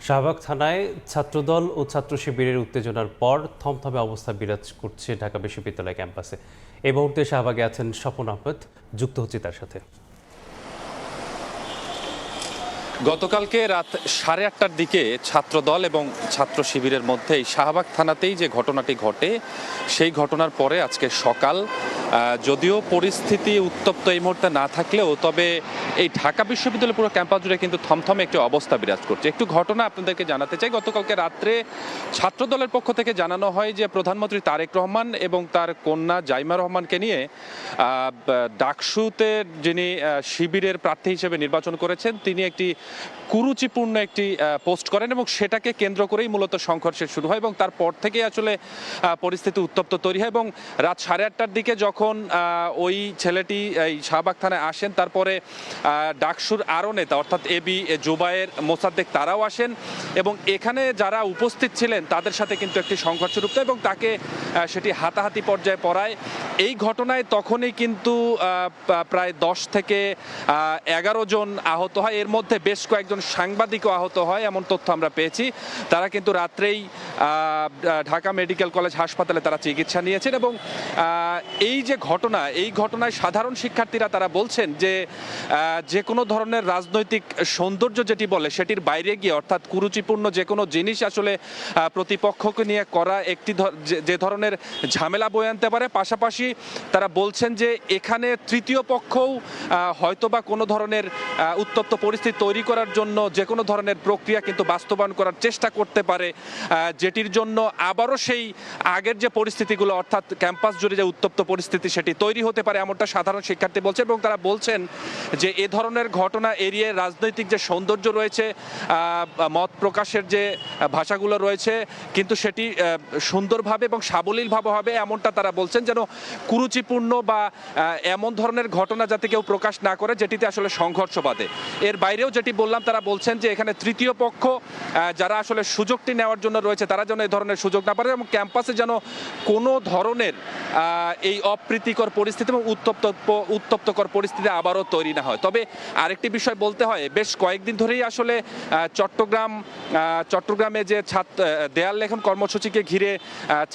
শাহবাগ থানায় ছাত্রদল ও ছাত্র শিবিরের উত্তেজনার পর থমথমে অবস্থা বিরাজ করছে ঢাকা বিশ্ববিদ্যালয় ক্যাম্পাসে। এই মুহূর্তে শাহবাগে আছেন স্বপন আহমেদ, যুক্ত হচ্ছে তার সাথে। গতকালকে রাত 8:30টার দিকে ছাত্রদল এবং ছাত্র শিবিরের মধ্যে এই শাহবাগ থানাতেই যে ঘটনাটি ঘটে, সেই ঘটনার পরে আজকে সকাল, যদিও পরিস্থিতি উত্তপ্ত এই মুহূর্তে না থাকলেও তবে এই ঢাকা বিশ্ববিদ্যালয় পুরো ক্যাম্পাস জুড়ে কিন্তু থমথমে একটি অবস্থা বিরাজ করছে। একটু ঘটনা আপনাদেরকে জানাতে চাই। গতকালকে রাত্রে ছাত্রদলের পক্ষ থেকে জানানো হয় যে প্রধানমন্ত্রী তারেক রহমান এবং তার কন্যা জাইমা রহমানকে নিয়ে ডাকসুতে যিনি শিবিরের প্রার্থী হিসেবে নির্বাচন করেছেন, তিনি একটি কুরুচিপূর্ণ একটি পোস্ট করেন এবং সেটাকে কেন্দ্র করেই মূলত সংঘর্ষের শুরু হয় এবং তারপর থেকেই আসলে পরিস্থিতি উত্তপ্ত তৈরি হয়। এবং রাত 8:30টার দিকে যখন ওই ছেলেটি এই শাহবাগ থানায় আসেন, তারপরে ডাকসুর আরও নেতা অর্থাৎ এবি জুবায়ের, মোসাদ্দেক তারাও আসেন এবং এখানে যারা উপস্থিত ছিলেন তাদের সাথে কিন্তু একটি সংঘর্ষ রূপ এবং তাকে সেটি হাতাহাতি পর্যায়ে পড়ায়। এই ঘটনায় তখনই কিন্তু প্রায় 10 থেকে 11 জন আহত হয়। এর মধ্যে বেশ কয়েকজন সাংবাদিকও আহত হয় এমন তথ্য আমরা পেয়েছি। তারা কিন্তু রাত্রেই ঢাকা মেডিকেল কলেজ হাসপাতালে তারা চিকিৎসা নিয়েছেন এবং এই যে ঘটনা, এই ঘটনায় সাধারণ শিক্ষার্থীরা তারা বলছেন যে কোনো ধরনের রাজনৈতিক সৌন্দর্য যেটি বলে সেটির বাইরে গিয়ে, অর্থাৎ কুরুচিপূর্ণ যে কোনো জিনিস আসলে প্রতিপক্ষকে নিয়ে করা একটি যে ধরনের ঝামেলা বয়ে আনতে পারে। পাশাপাশি তারা বলছেন যে এখানে তৃতীয় পক্ষও হয়তোবা কোনো ধরনের উত্তপ্ত পরিস্থিতি তৈরি করার জন্য যে কোনো ধরনের প্রক্রিয়া কিন্তু বাস্তবায়ন করার চেষ্টা করতে পারে, যেটির জন্য আবারও সেই আগের যে পরিস্থিতিগুলো অর্থাৎ ক্যাম্পাস জুড়ে যে উত্তপ্ত পরিস্থিতি সেটি তৈরি হতে পারে, এমনটা সাধারণ শিক্ষার্থী বলছে। এবং তারা বলছেন যে এ ধরনের ঘটনা এড়িয়ে রাজনৈতিক যে সৌন্দর্য রয়েছে, মত প্রকাশের যে ভাষাগুলো রয়েছে, কিন্তু সেটি সুন্দরভাবে এবং সাবলীলভাবে হবে এমনটা তারা বলছেন, যেন কুরুচিপূর্ণ বা এমন ধরনের ঘটনা যাতে কেউ প্রকাশ না করে যেটিতে আসলে সংঘর্ষ বাধে। এর বাইরেও যেটি বললাম, তারা বলছেন যে এখানে তৃতীয় পক্ষ যারা আসলে সুযোগটি নেওয়ার জন্য রয়েছে তারা যেন এই ধরনের সুযোগ না পারে এবং ক্যাম্পাসে যেন কোনো ধরনের এই অপ্রীতিকর পরিস্থিতি এবং উত্তপ্তকর পরিস্থিতি আবারও তৈরি না হয়। তবে আরেকটি বিষয় বলতে হয়, বেশ কয়েকদিন ধরেই আসলে চট্টগ্রামে যে দেয়াল লেখন কর্মসূচিকে ঘিরে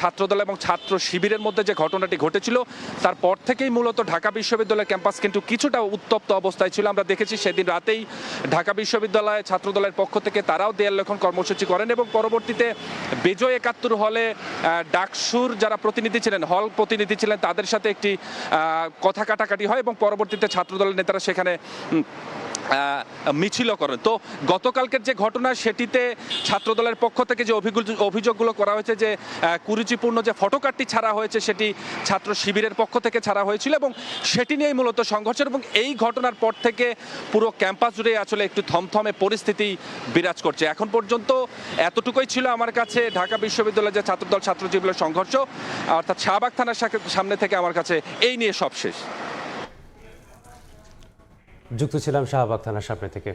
ছাত্রদল এবং ছাত্র শিবিরের মধ্যে যে ঘটনাটি ঘটেছিল, তারপর থেকেই মূলত ঢাকা বিশ্ববিদ্যালয় ক্যাম্পাস কিন্তু কিছুটা উত্তপ্ত অবস্থায় ছিল। আমরা দেখেছি সেদিন রাতেই ঢাকা বিশ্ববিদ্যালয় ছাত্রদলের পক্ষ থেকে তারাও দেয়াল লেখন কর্মসূচি করেন এবং পরবর্তীতে বিজয় ৭১ হলে ডাকসুর যারা প্রতিনিধি ছিলেন, হল প্রতিনিধি ছিলেন, তাদের সাথে একটি কথা কাটাকাটি হয় এবং পরবর্তীতে ছাত্রদলের নেতারা সেখানে মিছিল করেন। তো গতকালকের যে ঘটনা, সেটিতে ছাত্রদলের পক্ষ থেকে যে অভিযোগগুলো করা হয়েছে যে কুরুচিপূর্ণ যে ফটোকার্ডটি ছাড়া হয়েছে সেটি ছাত্র শিবিরের পক্ষ থেকে ছাড়া হয়েছিল এবং সেটি নিয়েই মূলত সংঘর্ষ। এবং এই ঘটনার পর থেকে পুরো ক্যাম্পাস জুড়ে আসলে একটু থমথমে পরিস্থিতি বিরাজ করছে। এখন পর্যন্ত এতটুকুই ছিল আমার কাছে ঢাকা বিশ্ববিদ্যালয়ের যে ছাত্রদল ছাত্র শিবিরের সংঘর্ষ, অর্থাৎ শাহবাগ থানার সামনে থেকে আমার কাছে এই নিয়ে সব শেষ। যুক্ত ছিলাম শাহবাগ থানার সামনে থেকে।